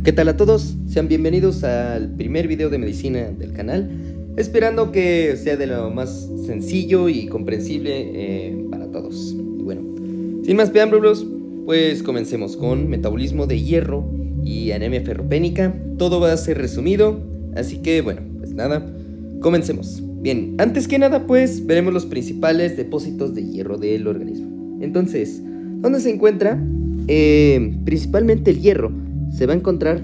¿Qué tal a todos? Sean bienvenidos al primer video de medicina del canal, esperando que sea de lo más sencillo y comprensible para todos. Y bueno, sin más preámbulos, pues comencemos con metabolismo de hierro y anemia ferropénica. Todo va a ser resumido, así que bueno, pues nada, comencemos. Bien, antes que nada pues veremos los principales depósitos de hierro del organismo. Entonces, ¿dónde se encuentra? Principalmente el hierro se va a encontrar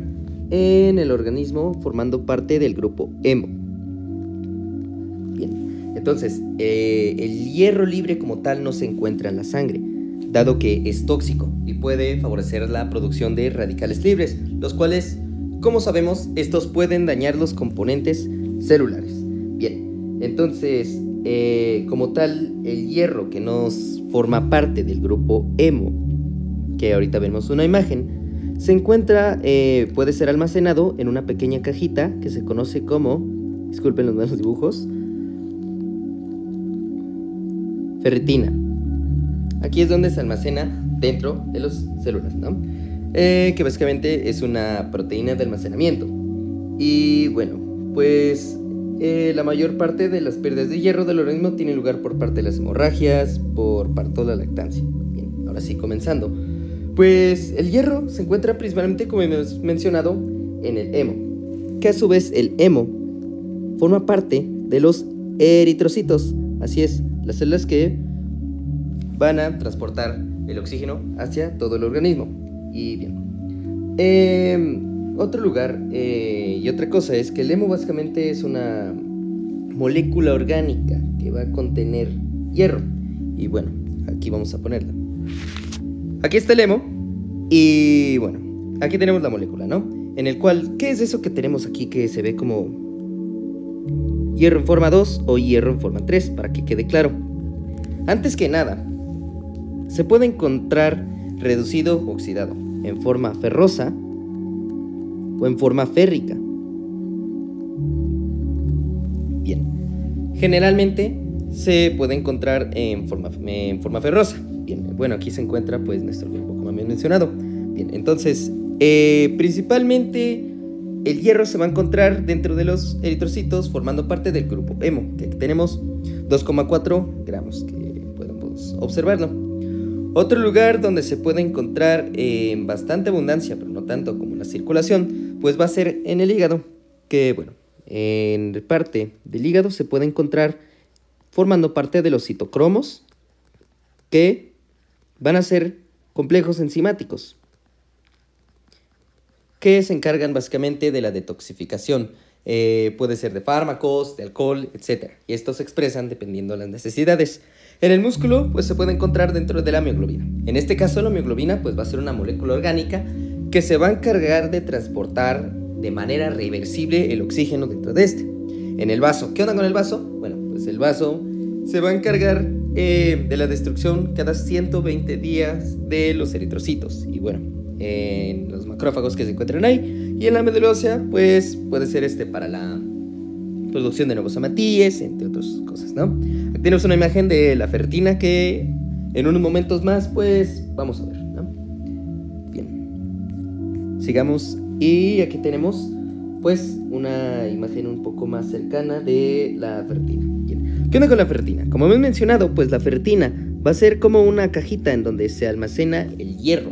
en el organismo formando parte del grupo hemo. Bien, entonces el hierro libre como tal no se encuentra en la sangre, dado que es tóxico y puede favorecer la producción de radicales libres, los cuales, como sabemos, estos pueden dañar los componentes celulares. Bien, entonces como tal el hierro que nos forma parte del grupo hemo, que ahorita vemos una imagen, se encuentra, puede ser almacenado en una pequeña cajita que se conoce como, disculpen los malos dibujos, ferritina. Aquí es donde se almacena dentro de las células, ¿no? Que básicamente es una proteína de almacenamiento. Y bueno, pues la mayor parte de las pérdidas de hierro del organismo tienen lugar por parte de las hemorragias, por parto de la lactancia. Bien, ahora sí, comenzando. Pues el hierro se encuentra principalmente, como hemos mencionado, en el hemo, que a su vez el hemo forma parte de los eritrocitos, así es, las células que van a transportar el oxígeno hacia todo el organismo. Y bien, otro lugar y otra cosa es que el hemo básicamente es una molécula orgánica que va a contener hierro. Y bueno, aquí vamos a ponerla. Aquí está el hemo y bueno, aquí tenemos la molécula, ¿no? En el cual, ¿qué es eso que tenemos aquí que se ve como hierro en forma 2 o hierro en forma 3? Para que quede claro. Antes que nada, se puede encontrar reducido o oxidado en forma ferrosa o en forma férrica. Bien, generalmente se puede encontrar en forma ferrosa. Bien, bueno, aquí se encuentra pues nuestro grupo, como había mencionado. Bien, entonces, principalmente el hierro se va a encontrar dentro de los eritrocitos formando parte del grupo hemo, que tenemos 2,4 gramos, que podemos observarlo. Otro lugar donde se puede encontrar en bastante abundancia, pero no tanto como en la circulación, pues va a ser en el hígado, que bueno, en parte del hígado se puede encontrar formando parte de los citocromos, que van a ser complejos enzimáticos que se encargan básicamente de la detoxificación. Puede ser de fármacos, de alcohol, etc. Y estos se expresan dependiendo de las necesidades. En el músculo pues se puede encontrar dentro de la mioglobina. En este caso la mioglobina pues va a ser una molécula orgánica que se va a encargar de transportar de manera reversible el oxígeno dentro de este. En el vaso, ¿qué onda con el vaso? Bueno, pues el vaso se va a encargar de la destrucción cada 120 días de los eritrocitos. Y bueno, en los macrófagos que se encuentran ahí. Y en la médula ósea, pues puede ser para la producción de nuevos somatíes, entre otras cosas, ¿no? Aquí tenemos una imagen de la ferritina que en unos momentos más, pues vamos a ver, ¿no? Bien, sigamos. Y aquí tenemos, pues, una imagen un poco más cercana de la ferritina. Bien. ¿Qué onda con la ferritina? Como hemos mencionado, pues la ferritina va a ser como una cajita en donde se almacena el hierro.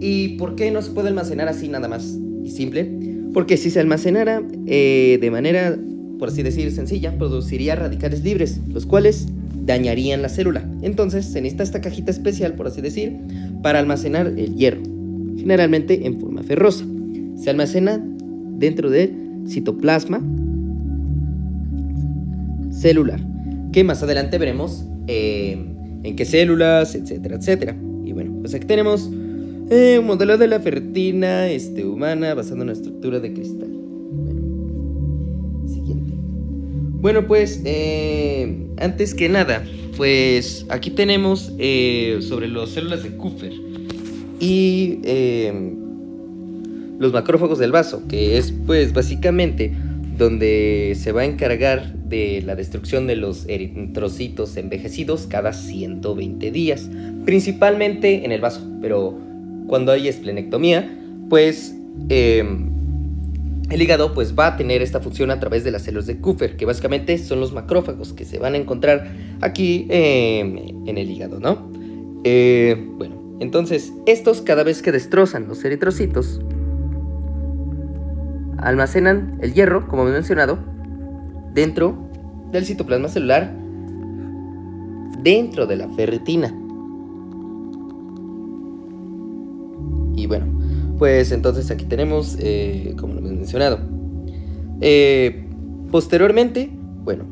¿Y por qué no se puede almacenar así nada más y simple? Porque si se almacenara de manera, por así decir, sencilla, produciría radicales libres, los cuales dañarían la célula. Entonces se necesita esta cajita especial, por así decir, para almacenar el hierro, generalmente en forma ferrosa. Se almacena dentro del citoplasma celular, que más adelante veremos en qué células, etcétera, etcétera. Y bueno, pues aquí tenemos un modelo de la ferritina humana basado en la estructura de cristal. Bueno, siguiente. Bueno, pues antes que nada, pues aquí tenemos sobre las células de Kupffer y los macrófagos del vaso, que es pues básicamente donde se va a encargar de la destrucción de los eritrocitos envejecidos cada 120 días, principalmente en el vaso, pero cuando hay esplenectomía, pues el hígado pues va a tener esta función a través de las células de Kupffer, que básicamente son los macrófagos que se van a encontrar aquí en el hígado, ¿no? Bueno, entonces estos, cada vez que destrozan los eritrocitos, almacenan el hierro, como hemos mencionado, dentro del citoplasma celular, dentro de la ferritina. Y bueno, pues entonces aquí tenemos, como lo hemos mencionado. Posteriormente, bueno,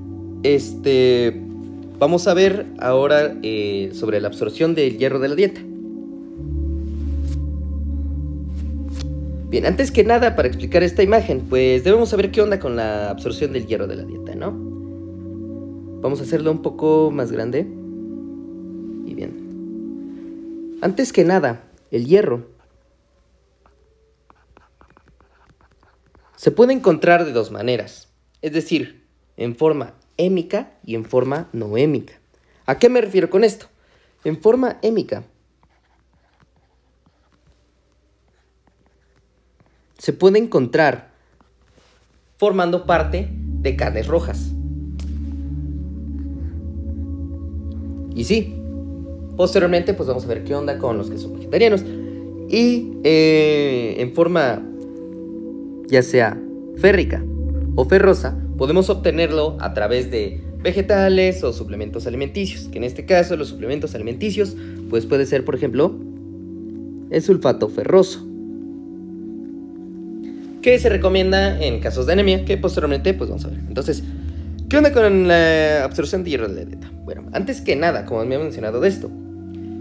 vamos a ver ahora sobre la absorción del hierro de la dieta. Bien, antes que nada, para explicar esta imagen, pues debemos saber qué onda con la absorción del hierro de la dieta, ¿no? Vamos a hacerlo un poco más grande. Y bien. Antes que nada, el hierro se puede encontrar de dos maneras, es decir, en forma hémica y en forma no hémica. ¿A qué me refiero con esto? En forma hémica se puede encontrar formando parte de carnes rojas. Y sí, posteriormente pues vamos a ver qué onda con los que son vegetarianos. Y en forma ya sea férrica o ferrosa, podemos obtenerlo a través de vegetales o suplementos alimenticios, que en este caso los suplementos alimenticios pues puede ser, por ejemplo, el sulfato ferroso, que se recomienda en casos de anemia, que posteriormente pues vamos a ver. Entonces, ¿qué onda con la absorción de hierro de la dieta? Bueno, antes que nada, como me he mencionado de esto,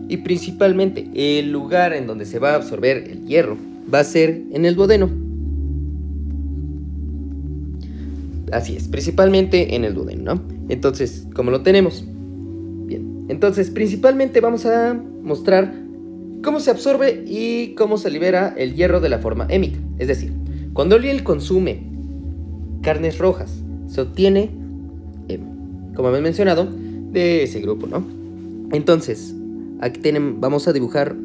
y principalmente el lugar en donde se va a absorber el hierro va a ser en el duodeno. Así es, principalmente en el duodeno, ¿no? Entonces, ¿cómo lo tenemos? Bien, entonces principalmente vamos a mostrar cómo se absorbe y cómo se libera el hierro de la forma hémica. Es decir, cuando alguien consume carnes rojas, se obtiene hemo, como hemos mencionado, de ese grupo, ¿no? Entonces, aquí vamos a dibujar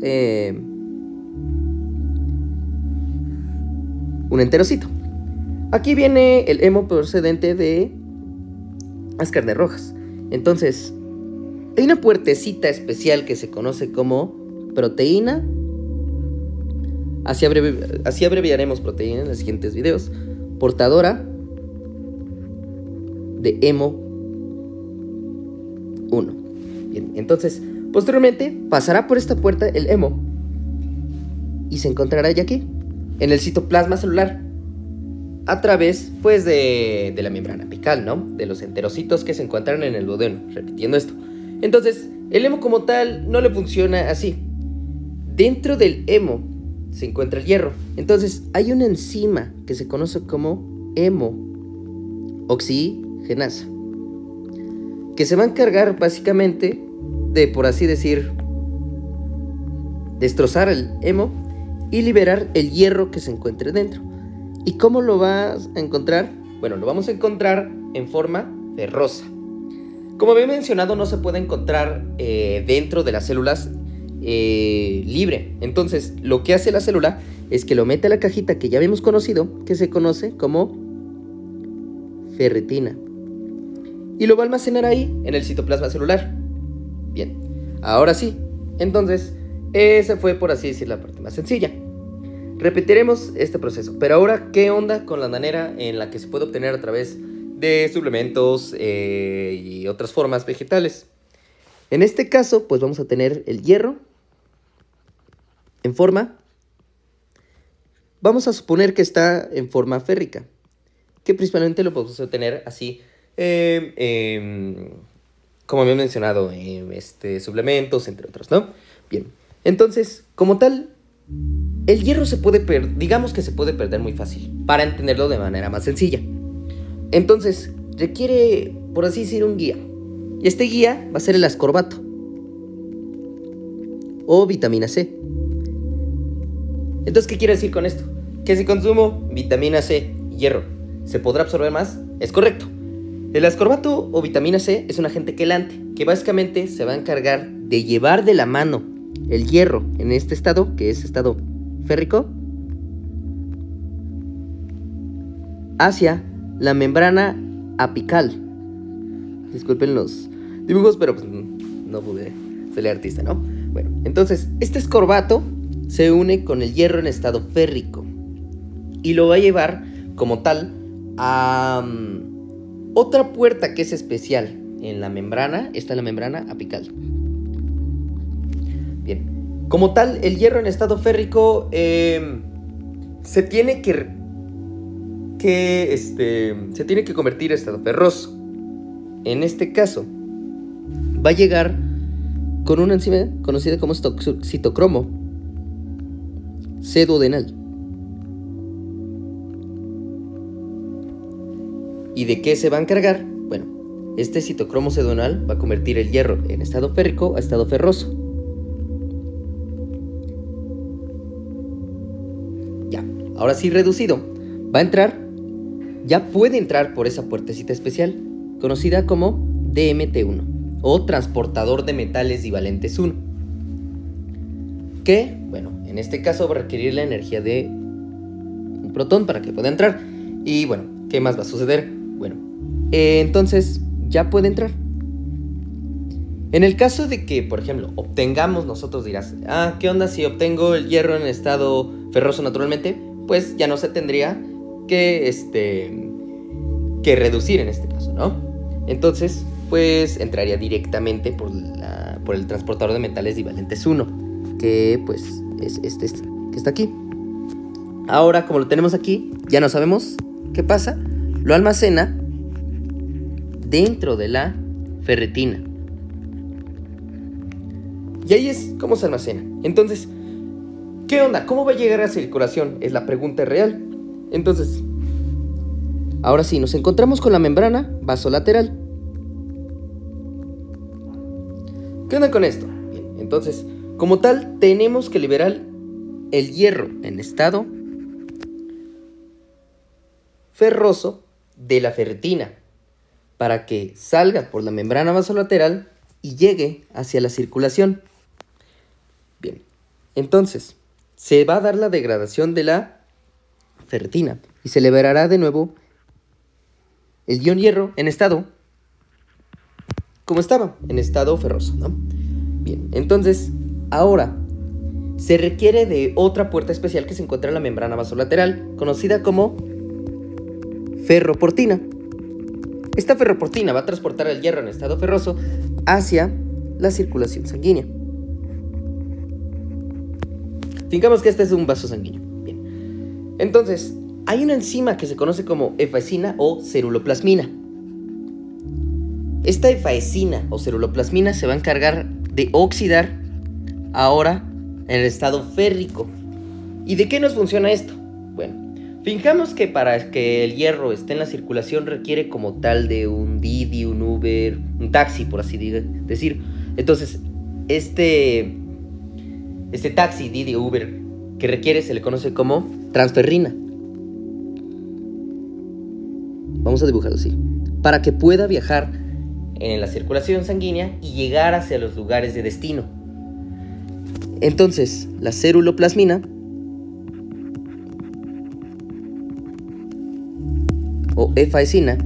un enterocito. Aquí viene el hemo procedente de las carnes rojas. Entonces, hay una puertecita especial que se conoce como proteína. Así abreviaremos proteína en los siguientes videos. Portadora de hemo 1. Bien, entonces, posteriormente pasará por esta puerta el hemo y se encontrará ya aquí, en el citoplasma celular, a través, pues, de la membrana apical, ¿no? De los enterocitos que se encuentran en el duodeno, repitiendo esto. Entonces, el hemo como tal no le funciona así. Dentro del hemo se encuentra el hierro. Entonces, hay una enzima que se conoce como hemooxigenasa, que se va a encargar básicamente de, por así decir, destrozar el hemo y liberar el hierro que se encuentre dentro. ¿Y cómo lo vas a encontrar? Bueno, lo vamos a encontrar en forma ferrosa. Como había mencionado, no se puede encontrar dentro de las células libre. Entonces, lo que hace la célula es que lo mete a la cajita que ya habíamos conocido, que se conoce como ferritina, y lo va a almacenar ahí en el citoplasma celular. Bien, ahora sí. Entonces, esa fue, por así decir, la parte más sencilla. Repetiremos este proceso. Pero ahora, ¿qué onda con la manera en la que se puede obtener a través de suplementos y otras formas vegetales? En este caso, pues vamos a tener el hierro en forma, vamos a suponer que está en forma férrica, que principalmente lo podemos obtener así, como me he mencionado, suplementos, entre otros, ¿no? Bien, entonces, como tal, el hierro se puede digamos que se puede perder muy fácil, para entenderlo de manera más sencilla. Entonces, requiere, por así decir, un guía. Y este guía va a ser el ascorbato o vitamina C. Entonces, ¿qué quiere decir con esto? Que si consumo vitamina C y hierro, ¿se podrá absorber más? Es correcto. El ascorbato o vitamina C es un agente quelante que básicamente se va a encargar de llevar de la mano el hierro en este estado, que es estado férrico, hacia la membrana apical. Disculpen los dibujos, pero pues no pude ser artista, ¿no? Bueno, entonces este escorbato se une con el hierro en estado férrico y lo va a llevar como tal a otra puerta que es especial en la membrana. Está la membrana apical. Bien, como tal, el hierro en estado férrico se tiene que convertir a estado ferroso. En este caso, va a llegar con una enzima conocida como citocromo C-duodenal. ¿Y de qué se va a encargar? Bueno, este citocromo C-duodenal va a convertir el hierro en estado férrico a estado ferroso. Ya, ahora sí reducido. Va a entrar, ya puede entrar por esa puertecita especial, conocida como DMT1, o transportador de metales divalentes 1. Que, bueno, en este caso va a requerir la energía de un protón para que pueda entrar. Y bueno, ¿qué más va a suceder? Bueno, entonces ya puede entrar. En el caso de que, por ejemplo, obtengamos, nosotros dirás, ¿qué onda si obtengo el hierro en estado ferroso naturalmente? Pues ya no se tendría que reducir en este caso, ¿no? Entonces, pues entraría directamente por el transportador de metales divalentes 1, que pues es este que está aquí. Ahora, como lo tenemos aquí, ya no sabemos qué pasa. Lo almacena dentro de la ferritina. Y ahí es como se almacena. Entonces, ¿qué onda? ¿Cómo va a llegar a circulación? Es la pregunta real. Entonces, ahora sí, nos encontramos con la membrana vasolateral. ¿Qué onda con esto? Bien, entonces, como tal, tenemos que liberar el hierro en estado ferroso de la ferritina para que salga por la membrana vasolateral y llegue hacia la circulación. Bien, entonces, se va a dar la degradación de la ferritina y se liberará de nuevo el ion hierro en estado como estaba, en estado ferroso, ¿no? Bien, entonces, ahora se requiere de otra puerta especial que se encuentra en la membrana vasolateral, conocida como ferroportina. Esta ferroportina va a transportar el hierro en estado ferroso hacia la circulación sanguínea. Fijamos que este es un vaso sanguíneo. Bien. Entonces, hay una enzima que se conoce como efaesina o ceruloplasmina. Esta efaesina o ceruloplasmina se va a encargar de oxidar ahora en el estado férrico. ¿Y de qué nos funciona esto? Bueno, fijamos que para que el hierro esté en la circulación requiere como tal de un Didi, un Uber, un taxi, por así decir. Entonces, este taxi, Didi o Uber que requiere se le conoce como transferrina. Vamos a dibujarlo así. Para que pueda viajar en la circulación sanguínea y llegar hacia los lugares de destino. Entonces, la ceruloplasmina o efaesina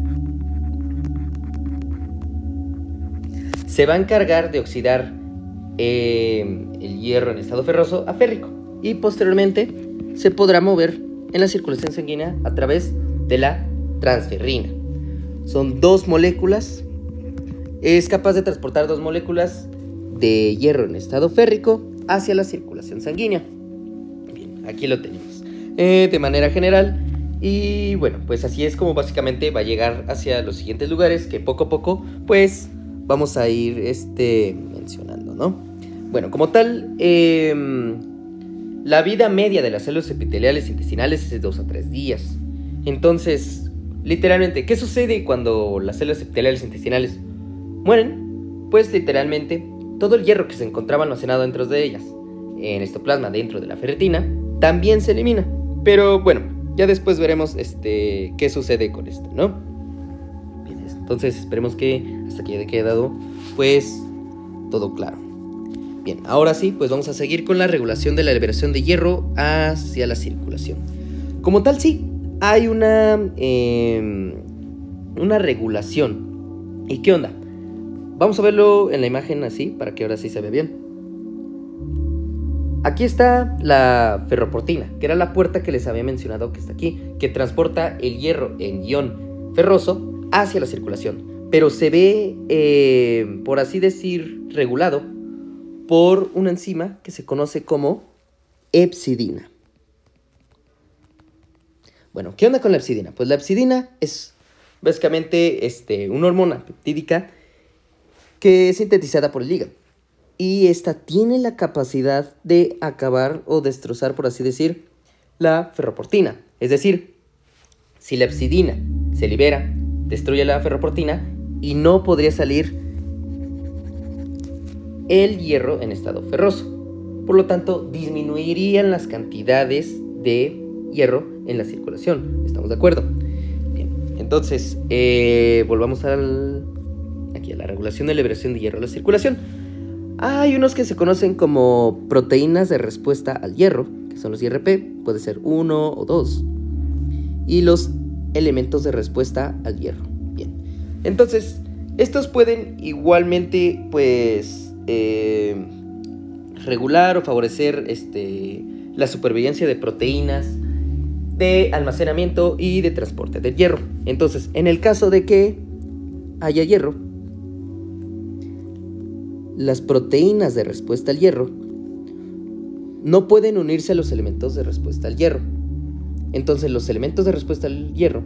se va a encargar de oxidar el hierro en estado ferroso a férrico y posteriormente se podrá mover en la circulación sanguínea a través de la transferrina. Son dos moléculas. Es capaz de transportar dos moléculas de hierro en estado férrico hacia la circulación sanguínea. Bien, aquí lo tenemos de manera general. Y bueno, pues así es como básicamente va a llegar hacia los siguientes lugares que poco a poco pues vamos a ir mencionando, ¿no? Bueno, como tal, la vida media de las células epiteliales intestinales es de 2 a 3 días. Entonces, literalmente, ¿qué sucede cuando las células epiteliales intestinales mueren? Pues literalmente todo el hierro que se encontraba almacenado dentro de ellas, en estoplasma dentro de la ferritina, también se elimina. Pero bueno, ya después veremos qué sucede con esto, ¿no? Bien, entonces esperemos que hasta aquí haya quedado pues todo claro. Bien, ahora sí, pues vamos a seguir con la regulación de la liberación de hierro hacia la circulación. Como tal, sí, hay una regulación. ¿Y qué onda? Vamos a verlo en la imagen así, para que ahora sí se vea bien. Aquí está la ferroportina, que era la puerta que les había mencionado que está aquí, que transporta el hierro en ion ferroso hacia la circulación. Pero se ve, por así decir, regulado por una enzima que se conoce como hepcidina. Bueno, ¿qué onda con la hepcidina? Pues la hepcidina es básicamente una hormona peptídica que es sintetizada por el hígado. Y esta tiene la capacidad de acabar o destrozar, por así decir, la ferroportina. Es decir, si la hepcidina se libera, destruye la ferroportina y no podría salir el hierro en estado ferroso. Por lo tanto, disminuirían las cantidades de hierro en la circulación. ¿Estamos de acuerdo? Bien, entonces, volvamos aquí a la regulación de liberación de hierro a la circulación. Hay unos que se conocen como proteínas de respuesta al hierro, que son los IRP, puede ser 1 o 2, y los elementos de respuesta al hierro. Bien, entonces, estos pueden igualmente, pues, regular o favorecer la supervivencia de proteínas, de almacenamiento y de transporte del hierro. Entonces, en el caso de que haya hierro, las proteínas de respuesta al hierro no pueden unirse a los elementos de respuesta al hierro. Entonces los elementos de respuesta al hierro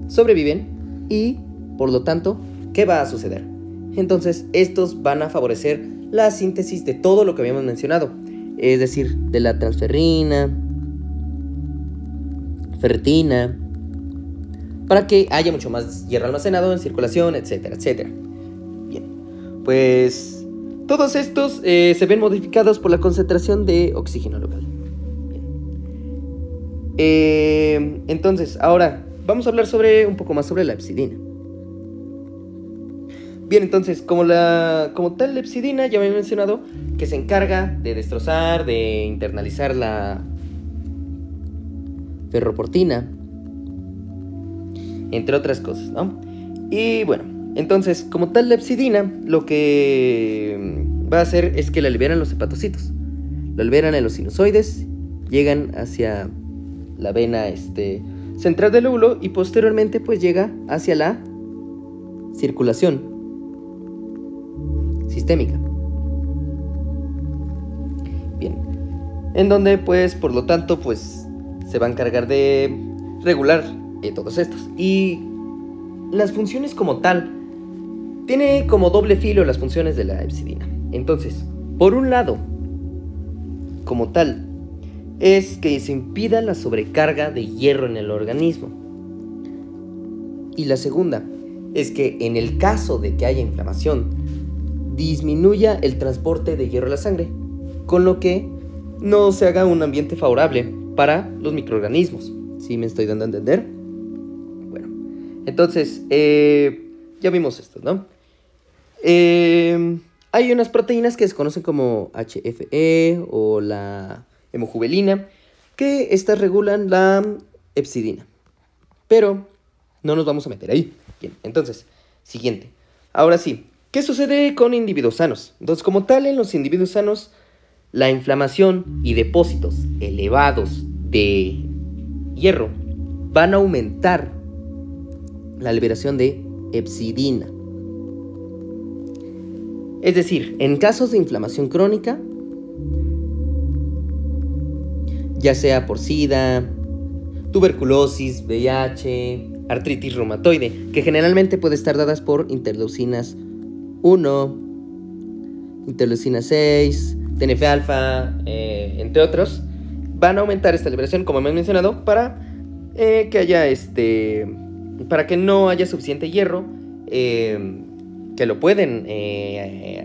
sobreviven y, por lo tanto, ¿qué va a suceder? Entonces estos van a favorecer la síntesis de todo lo que habíamos mencionado, es decir, de la transferrina, ferritina, para que haya mucho más hierro almacenado en circulación, etcétera, etcétera. Bien, pues todos estos se ven modificados por la concentración de oxígeno local. Bien. Entonces, ahora vamos a hablar un poco más sobre la hepcidina. Bien, entonces, como tal la hepcidina, ya me he mencionado que se encarga de destrozar, de internalizar la ferroportina, entre otras cosas, ¿no? Y bueno, entonces, como tal la hepcidina, lo que va a hacer es que la liberan los hepatocitos. La liberan en los sinusoides, llegan hacia la vena central del lóbulo y posteriormente pues llega hacia la circulación sistémica. Bien, en donde pues por lo tanto pues se va a encargar de regular todos estos. Y las funciones como tal, tiene como doble filo las funciones de la hepcidina. Entonces, por un lado, como tal, es que se impida la sobrecarga de hierro en el organismo. Y la segunda es que en el caso de que haya inflamación, disminuya el transporte de hierro a la sangre, con lo que no se haga un ambiente favorable para los microorganismos. ¿Sí me estoy dando a entender? Bueno, entonces, ya vimos esto, ¿no? Hay unas proteínas que se conocen como HFE o la hemojuvelina, que estas regulan la hepcidina. Pero no nos vamos a meter ahí. Bien, entonces, siguiente. Ahora sí, ¿qué sucede con individuos sanos? Entonces, como tal, en los individuos sanos, la inflamación y depósitos elevados de hierro van a aumentar la liberación de hepcidina. Es decir, en casos de inflamación crónica, ya sea por SIDA, tuberculosis, VIH, artritis reumatoide, que generalmente puede estar dadas por interleucinas 1, interleucina 6, TNF-alfa, entre otros, van a aumentar esta liberación, como hemos mencionado, para que haya para que no haya suficiente hierro que lo pueden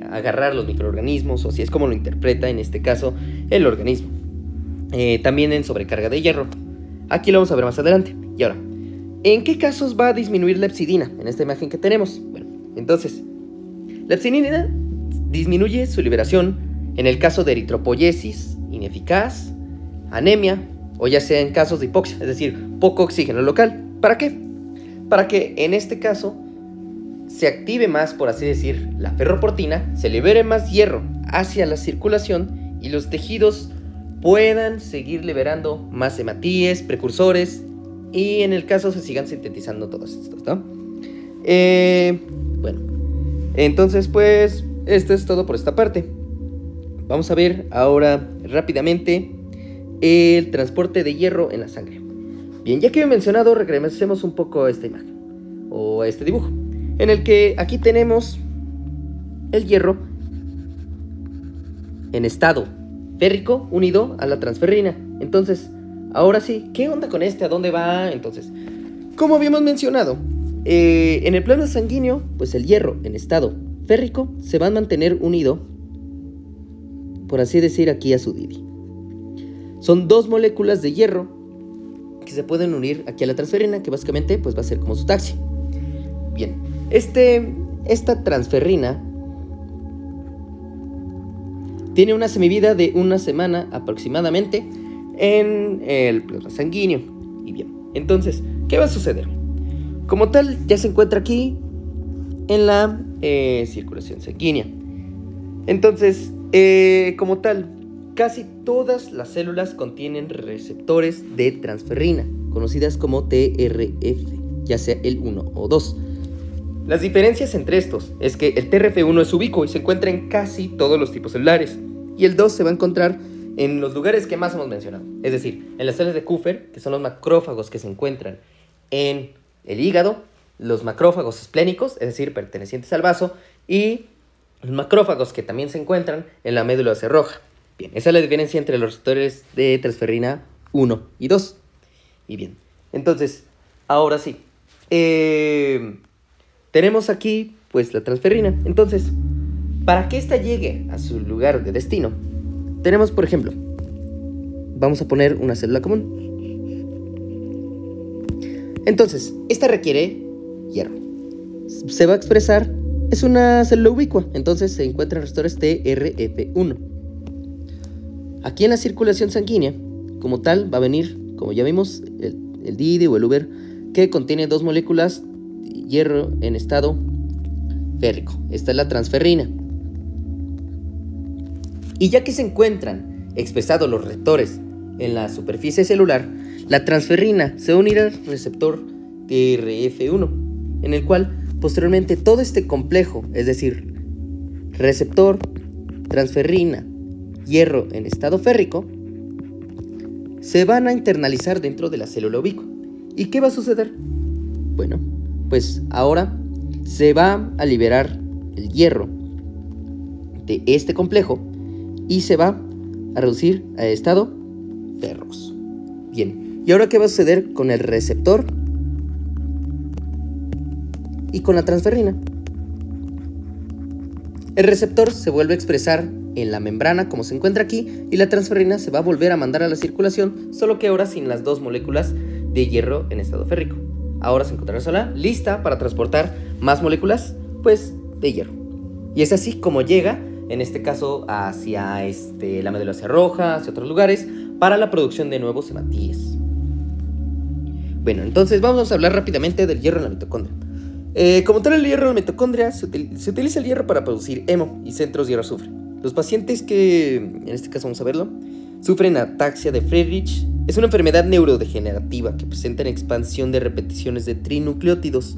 agarrar los microorganismos, o si es como lo interpreta en este caso el organismo. También en sobrecarga de hierro. Aquí lo vamos a ver más adelante. Y ahora, ¿en qué casos va a disminuir la hepcidina? En esta imagen que tenemos. Bueno, entonces, la hepcidina disminuye su liberación en el caso de eritropoyesis ineficaz, anemia o ya sea en casos de hipoxia, es decir, poco oxígeno local. ¿Para qué? Para que en este caso se active más, por así decir, la ferroportina, se libere más hierro hacia la circulación y los tejidos puedan seguir liberando más hematíes, precursores, y en el caso se sigan sintetizando todos estos, ¿no? Bueno, entonces pues esto es todo por esta parte. Vamos a ver ahora rápidamente el transporte de hierro en la sangre. Bien, ya que he mencionado, regresemos un poco a esta imagen o a este dibujo, en el que aquí tenemos el hierro en estado férrico unido a la transferrina. Entonces, ahora sí, ¿qué onda con este? ¿A dónde va? Entonces, como habíamos mencionado, en el plasma sanguíneo, pues el hierro en estado férrico se va a mantener unido, por así decir, aquí a su Didi. Son dos moléculas de hierro que se pueden unir aquí a la transferrina, que básicamente pues va a ser como su taxi. Bien, esta transferrina tiene una semivida de una semana aproximadamente en el plasma sanguíneo. Y bien, entonces, ¿qué va a suceder? Como tal, ya se encuentra aquí en la circulación sanguínea. Entonces, como tal, casi todas las células contienen receptores de transferrina, conocidas como TRF, ya sea el 1 o 2. Las diferencias entre estos es que el TRF1 es ubicuo y se encuentra en casi todos los tipos celulares, y el 2 se va a encontrar en los lugares que más hemos mencionado, es decir, en las células de Kupffer, que son los macrófagos que se encuentran en el hígado, los macrófagos esplénicos, es decir, pertenecientes al vaso, y los macrófagos que también se encuentran en la médula ósea roja. Bien, esa es la diferencia entre los receptores de transferrina 1 y 2. Y bien, entonces, ahora sí, tenemos aquí pues la transferrina. Entonces, para que ésta llegue a su lugar de destino, tenemos, por ejemplo, vamos a poner una célula común. Entonces, esta requiere hierro. Se va a expresar, es una célula ubicua, entonces se encuentran receptores TRF1. Aquí en la circulación sanguínea, como tal, va a venir, como ya vimos, el DIDI o el Uber, que contiene dos moléculas de hierro en estado férrico. Esta es la transferrina. Y ya que se encuentran expresados los receptores en la superficie celular, la transferrina se va a unir al receptor TRF1, en el cual posteriormente todo este complejo, es decir, receptor, transferrina, hierro en estado férrico, se van a internalizar dentro de la célula ubicua. ¿Y qué va a suceder? Bueno, pues ahora se va a liberar el hierro de este complejo y se va a reducir a estado ferroso. Bien, ¿y ahora qué va a suceder con el receptor y con la transferrina? El receptor se vuelve a expresar en la membrana como se encuentra aquí, y la transferrina se va a volver a mandar a la circulación, solo que ahora sin las dos moléculas de hierro en estado férrico. Ahora se encontrará sola, lista para transportar más moléculas pues de hierro. Y es así como llega, en este caso, hacia la médula ósea roja, hacia otros lugares, para la producción de nuevos hematíes. Bueno, entonces vamos a hablar rápidamente del hierro en la mitocondria. Como tal, el hierro en la mitocondria se utiliza el hierro para producir hemo y centros de hierro azufre. Los pacientes que, en este caso vamos a verlo, sufren ataxia de Friedreich. Es una enfermedad neurodegenerativa que presenta una expansión de repeticiones de trinucleótidos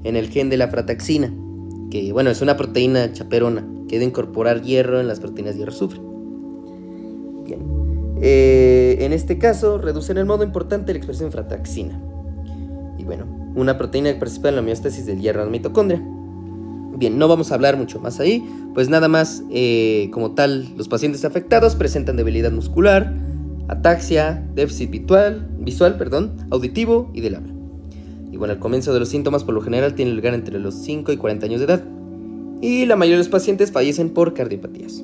en el gen de la frataxina, que bueno, es una proteína chaperona que debe incorporar hierro en las proteínas de hierro azufre. Bien, en este caso reducen en modo importante la expresión de frataxina. Y bueno, una proteína que participa en la homeostasis del hierro en la mitocondria. Bien, no vamos a hablar mucho más ahí, pues nada más, como tal, los pacientes afectados presentan debilidad muscular, ataxia, déficit visual, auditivo y del habla. Y bueno, el comienzo de los síntomas por lo general tiene lugar entre los 5 y 40 años de edad, y la mayoría de los pacientes fallecen por cardiopatías.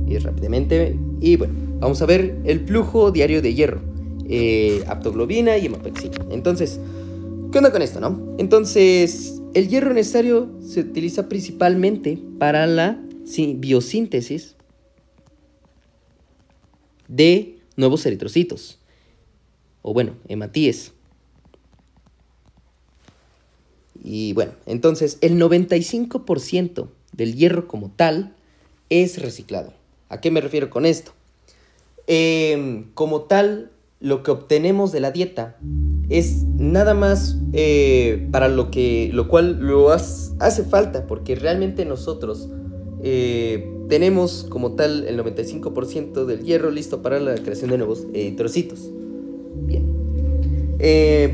Y rápidamente, y bueno, vamos a ver el flujo diario de hierro, aptoglobina y hemopexina. Entonces, ¿qué onda con esto, no? Entonces, el hierro necesario se utiliza principalmente para la biosíntesis de nuevos eritrocitos, o bueno, hematíes. Y bueno, entonces el 95% del hierro como tal es reciclado. ¿A qué me refiero con esto? Como tal, lo que obtenemos de la dieta es nada más para lo cual hace falta, porque realmente nosotros tenemos como tal el 95% del hierro listo para la creación de nuevos eritrocitos. Bien.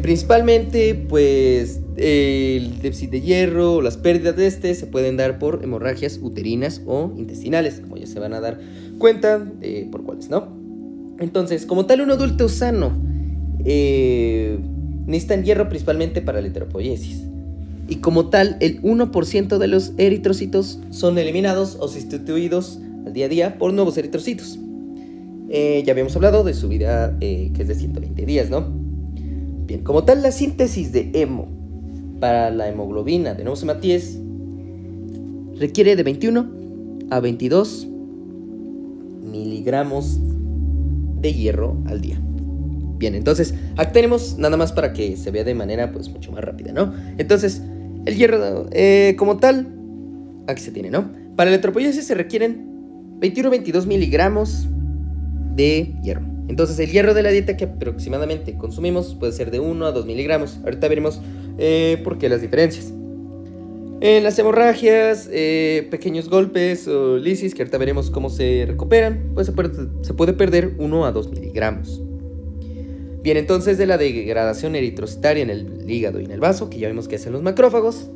Principalmente, pues, el déficit de hierro o las pérdidas de este se pueden dar por hemorragias uterinas o intestinales, como ya se van a dar cuenta por cuáles, ¿no? Entonces, como tal, un adulto sano necesitan hierro principalmente para la eritropoiesis. Y como tal, el 1% de los eritrocitos son eliminados o sustituidos al día a día por nuevos eritrocitos. Ya habíamos hablado de su vida, que es de 120 días, ¿no? Bien, como tal, la síntesis de hemo para la hemoglobina de nuevos hematíes requiere de 21 a 22 miligramos de hierro al día. Bien, entonces, aquí tenemos nada más para que se vea de manera pues mucho más rápida, ¿no? Entonces, el hierro como tal, aquí se tiene, ¿no? Para la eritropoiesis se requieren 21 a 22 miligramos de hierro. Entonces, el hierro de la dieta que aproximadamente consumimos puede ser de 1 a 2 miligramos. Ahorita veremos por qué las diferencias. En las hemorragias, pequeños golpes o lisis, que ahorita veremos cómo se recuperan, pues se puede perder 1 a 2 miligramos. Bien, entonces de la degradación eritrocitaria en el hígado y en el vaso, que ya vimos que hacen los macrófagos,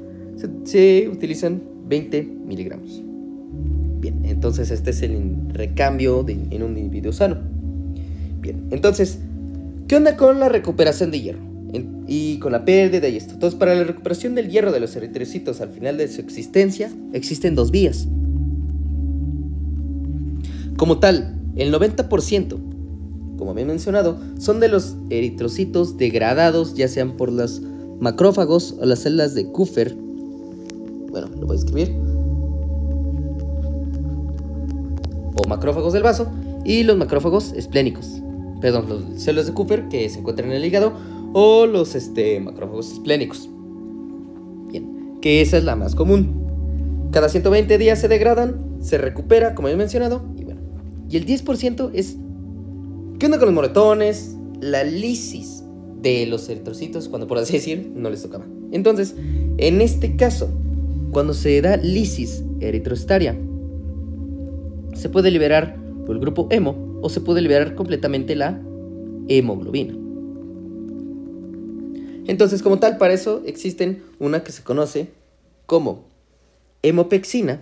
se utilizan 20 miligramos. Bien, entonces este es el recambio en un individuo sano. Bien, entonces, ¿qué onda con la recuperación de hierro? Y con la pérdida y esto. Entonces, para la recuperación del hierro de los eritrocitos al final de su existencia, existen dos vías. Como tal, el 90%, como había mencionado, son de los eritrocitos degradados, ya sean por los macrófagos o las células de Kupffer. Bueno, lo voy a escribir. O macrófagos del vaso y los macrófagos esplénicos. Perdón, las células de Kupffer que se encuentran en el hígado o los macrófagos esplénicos. Bien, que esa es la más común. Cada 120 días se degradan, se recupera, como he mencionado, y bueno. Y el 10% es... ¿Qué onda con los moretones? La lisis de los eritrocitos, cuando por así decir, no les tocaba. Entonces, en este caso, cuando se da lisis eritrocitaria, se puede liberar por el grupo hemo o se puede liberar completamente la hemoglobina. Entonces, como tal, para eso existen una que se conoce como hemopexina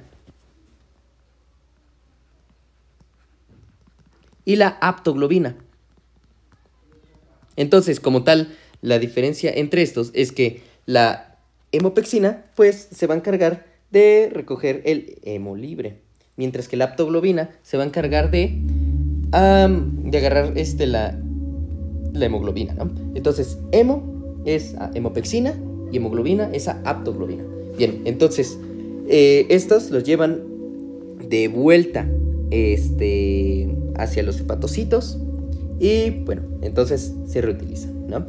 y la aptoglobina. Entonces, como tal, la diferencia entre estos es que la hemopexina pues se va a encargar de recoger el hemo libre, mientras que la aptoglobina se va a encargar de agarrar la hemoglobina, ¿no? Entonces, hemo es a hemopexina y hemoglobina es a aptoglobina. Bien, entonces, estos los llevan de vuelta hacia los hepatocitos y bueno, entonces se reutilizan, ¿no?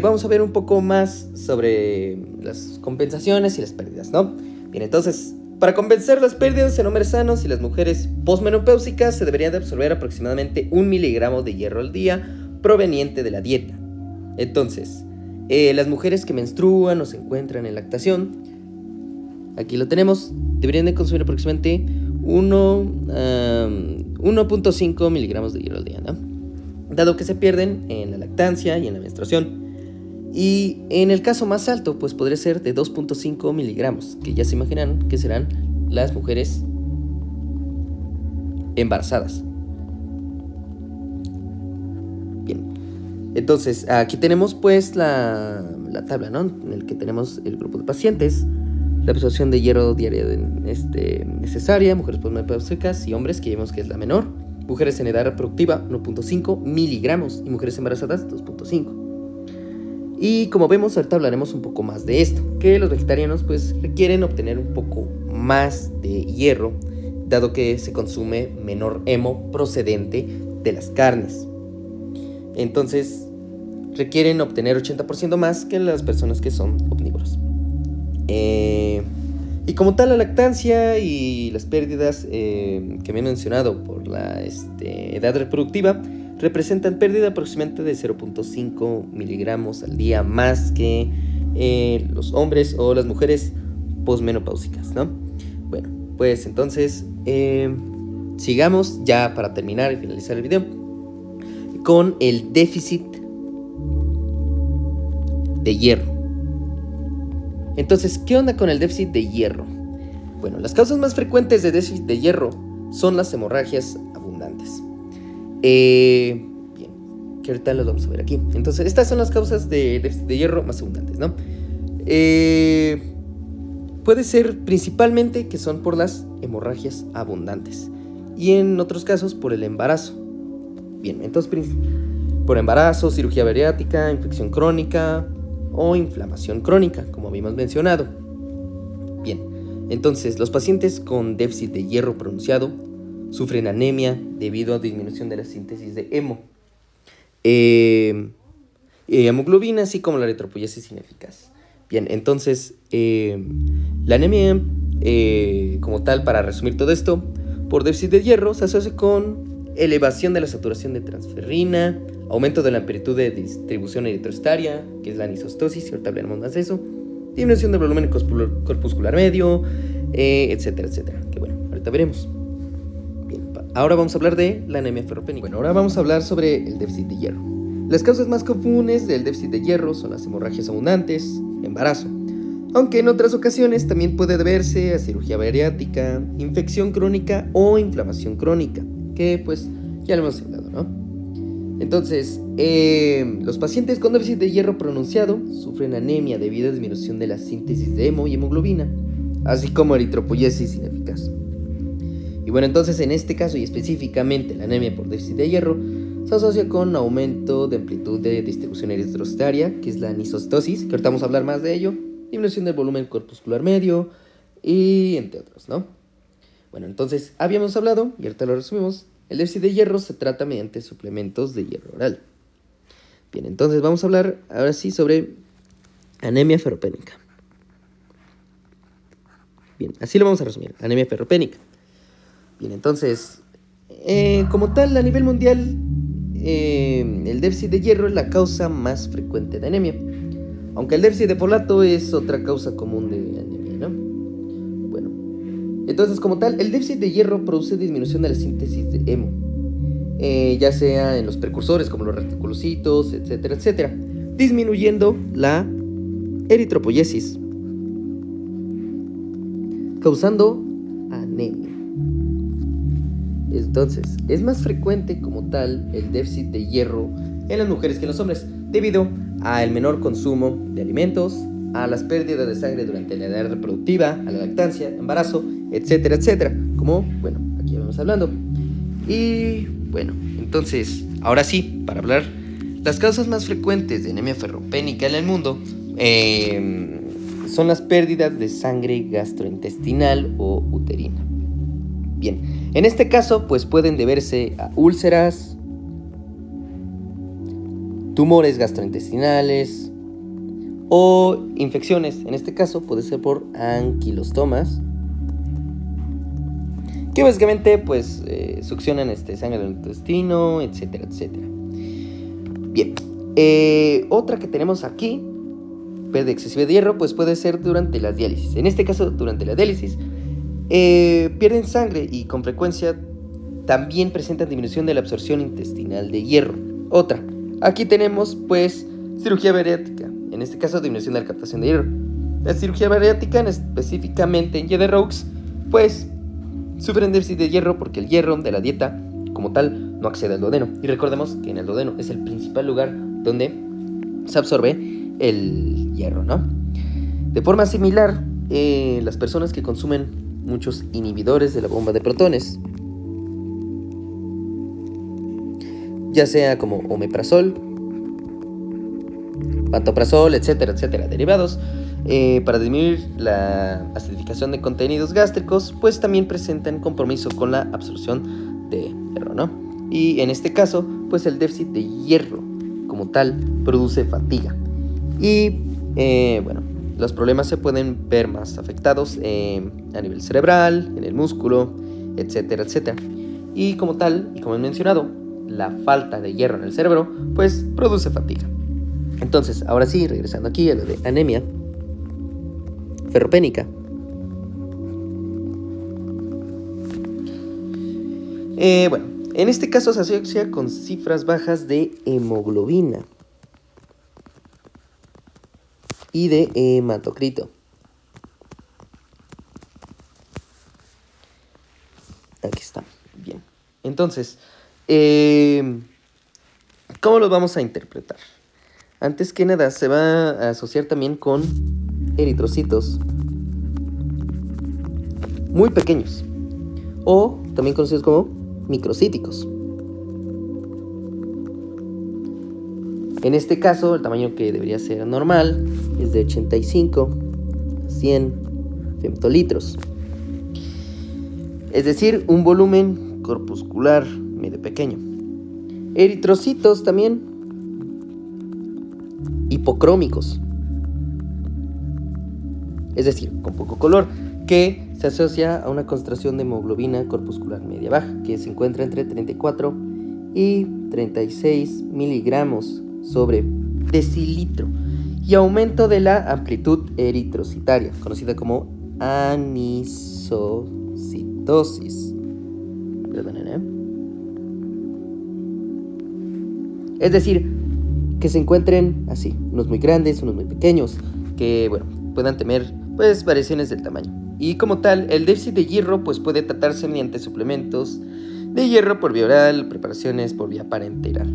Vamos a ver un poco más sobre las compensaciones y las pérdidas, ¿no? Bien, entonces, para compensar las pérdidas en hombres sanos y las mujeres posmenopáusicas se debería de absorber aproximadamente 1 miligramo de hierro al día proveniente de la dieta. Entonces, las mujeres que menstruan o se encuentran en lactación, aquí lo tenemos, deberían de consumir aproximadamente 1.5 miligramos de hierro al día, ¿no? Dado que se pierden en la lactancia y en la menstruación. Y en el caso más alto, pues podría ser de 2.5 miligramos, que ya se imaginan que serán las mujeres embarazadas. Bien, entonces aquí tenemos pues la tabla, ¿no? En el que tenemos el grupo de pacientes, la absorción de hierro diaria necesaria, mujeres posmenopáusicas y hombres, que vemos que es la menor, mujeres en edad reproductiva 1.5 miligramos y mujeres embarazadas 2.5. Y como vemos, ahorita hablaremos un poco más de esto, que los vegetarianos pues requieren obtener un poco más de hierro, dado que se consume menor hemo procedente de las carnes. Entonces requieren obtener 80% más que las personas que son omnívoros. Y como tal, la lactancia y las pérdidas que me he mencionado por la edad reproductiva representan pérdida aproximadamente de 0.5 miligramos al día más que los hombres o las mujeres posmenopáusicas, ¿no? Bueno, pues entonces sigamos ya para terminar y finalizar el video con el déficit de hierro. Entonces, ¿qué onda con el déficit de hierro? Bueno, las causas más frecuentes de déficit de hierro son las hemorragias abundantes. Bien, que ahorita los vamos a ver aquí. Entonces, estas son las causas de déficit de hierro más abundantes, ¿no? Puede ser principalmente que son por las hemorragias abundantes y en otros casos por el embarazo. Bien, entonces por embarazo, cirugía bariátrica, infección crónica o inflamación crónica, como habíamos mencionado. Bien, entonces los pacientes con déficit de hierro pronunciado sufren anemia debido a disminución de la síntesis de hemo, hemoglobina, así como la eritropoyesis ineficaz. Bien, entonces la anemia como tal, para resumir todo esto, por déficit de hierro se asocia con elevación de la saturación de transferrina, aumento de la amplitud de distribución eritrocitaria, que es la anisostosis, y ahorita hablaremos más de eso, disminución del volumen corpuscular medio, etcétera, etcétera, que bueno, ahorita veremos. Bien, ahora vamos a hablar de la anemia ferropénica. Bueno, ahora vamos a hablar sobre el déficit de hierro. Las causas más comunes del déficit de hierro son las hemorragias abundantes, embarazo, aunque en otras ocasiones también puede deberse a cirugía bariátrica, infección crónica o inflamación crónica, que pues ya lo hemos hablado, ¿no? Entonces, los pacientes con déficit de hierro pronunciado sufren anemia debido a disminución de la síntesis de hemo y hemoglobina, así como eritropoyesis ineficaz. Y bueno, entonces en este caso y específicamente la anemia por déficit de hierro se asocia con aumento de amplitud de distribución eritrocitaria, que es la anisostosis, que ahorita vamos a hablar más de ello, disminución del volumen corpuscular medio y entre otros, ¿no? Bueno, entonces habíamos hablado, y ahorita lo resumimos, el déficit de hierro se trata mediante suplementos de hierro oral. Bien, entonces vamos a hablar ahora sí sobre anemia ferropénica. Bien, así lo vamos a resumir, anemia ferropénica. Bien, entonces, como tal, a nivel mundial, el déficit de hierro es la causa más frecuente de anemia, aunque el déficit de folato es otra causa común de anemia, ¿no? Bueno, entonces como tal, el déficit de hierro produce disminución de la síntesis de hemo, ya sea en los precursores como los reticulocitos, etcétera, etcétera, disminuyendo la eritropoyesis, causando anemia. Entonces, es más frecuente como tal el déficit de hierro en las mujeres que en los hombres, debido al menor consumo de alimentos, a las pérdidas de sangre durante la edad reproductiva, a la lactancia, embarazo, etcétera, etcétera, como, bueno, aquí vamos hablando. Y, bueno, entonces, ahora sí, para hablar, las causas más frecuentes de anemia ferropénica en el mundo son las pérdidas de sangre gastrointestinal o uterina. Bien, en este caso, pues pueden deberse a úlceras, tumores gastrointestinales o infecciones. En este caso puede ser por anquilostomas, que básicamente pues succionan sangre del intestino, etcétera, etcétera. Bien, otra que tenemos aquí, pérdida excesiva de hierro, pues puede ser durante la diálisis. En este caso, durante la diálisis, pierden sangre y con frecuencia también presentan disminución de la absorción intestinal de hierro. Otra, aquí tenemos pues cirugía bariátrica, en este caso disminución de la captación de hierro. La cirugía bariátrica, específicamente en Yederaux, pues sufren déficit de hierro porque el hierro de la dieta como tal no accede al duodeno. Y recordemos que en el duodeno es el principal lugar donde se absorbe el hierro, ¿no? De forma similar, las personas que consumen muchos inhibidores de la bomba de protones, ya sea como omeprazol, pantoprazol, etcétera, etcétera, derivados, para disminuir la acidificación de contenidos gástricos, pues también presentan compromiso con la absorción de hierro, ¿no? Y en este caso, pues el déficit de hierro como tal produce fatiga. Y bueno, los problemas se pueden ver más afectados a nivel cerebral, en el músculo, etcétera, etcétera. Y como tal, y como he mencionado, la falta de hierro en el cerebro, pues produce fatiga. Entonces, ahora sí, regresando aquí a lo de anemia ferropénica. Bueno, en este caso se asocia con cifras bajas de hemoglobina y de hematocrito. Aquí está, bien. Entonces, ¿cómo los vamos a interpretar? Antes que nada, se va a asociar también con eritrocitos muy pequeños, o también conocidos como microcíticos. En este caso, el tamaño que debería ser normal es de 85 a 100 femtolitros. Es decir, un volumen corpuscular medio pequeño. Eritrocitos también hipocrómicos, es decir, con poco color, que se asocia a una concentración de hemoglobina corpuscular media baja, que se encuentra entre 34 y 36 miligramos sobre decilitro, y aumento de la amplitud eritrocitaria, conocida como anisocitosis. Perdonen, Es decir, que se encuentren así, unos muy grandes, unos muy pequeños, que bueno, puedan tener pues variaciones del tamaño. Y como tal, el déficit de hierro pues puede tratarse mediante suplementos de hierro por vía oral, preparaciones por vía parenteral.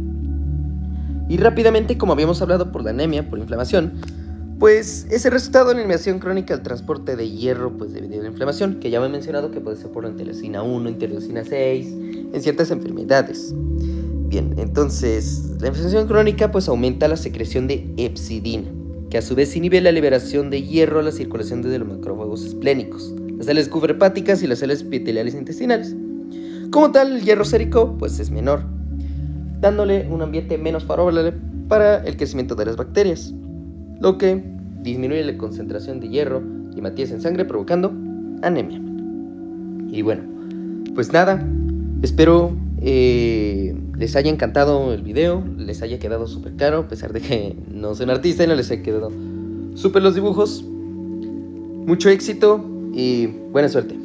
Y rápidamente, como habíamos hablado, por la anemia, por inflamación, pues es el resultado de la inhibición crónica del transporte de hierro pues debido a la inflamación, que ya me he mencionado que puede ser por interleucina 1, interleucina 6, en ciertas enfermedades. Bien, entonces, la inflamación crónica pues aumenta la secreción de hepcidina, que a su vez inhibe la liberación de hierro a la circulación de los macrófagos esplénicos, las células cufrehepáticas y las células epiteliales intestinales. Como tal, el hierro sérico pues es menor, dándole un ambiente menos favorable para el crecimiento de las bacterias, lo que disminuye la concentración de hierro y hematías en sangre, provocando anemia. Y bueno, pues nada, espero les haya encantado el video, les haya quedado súper claro, a pesar de que no soy un artista y no les haya quedado súper los dibujos. Mucho éxito y buena suerte.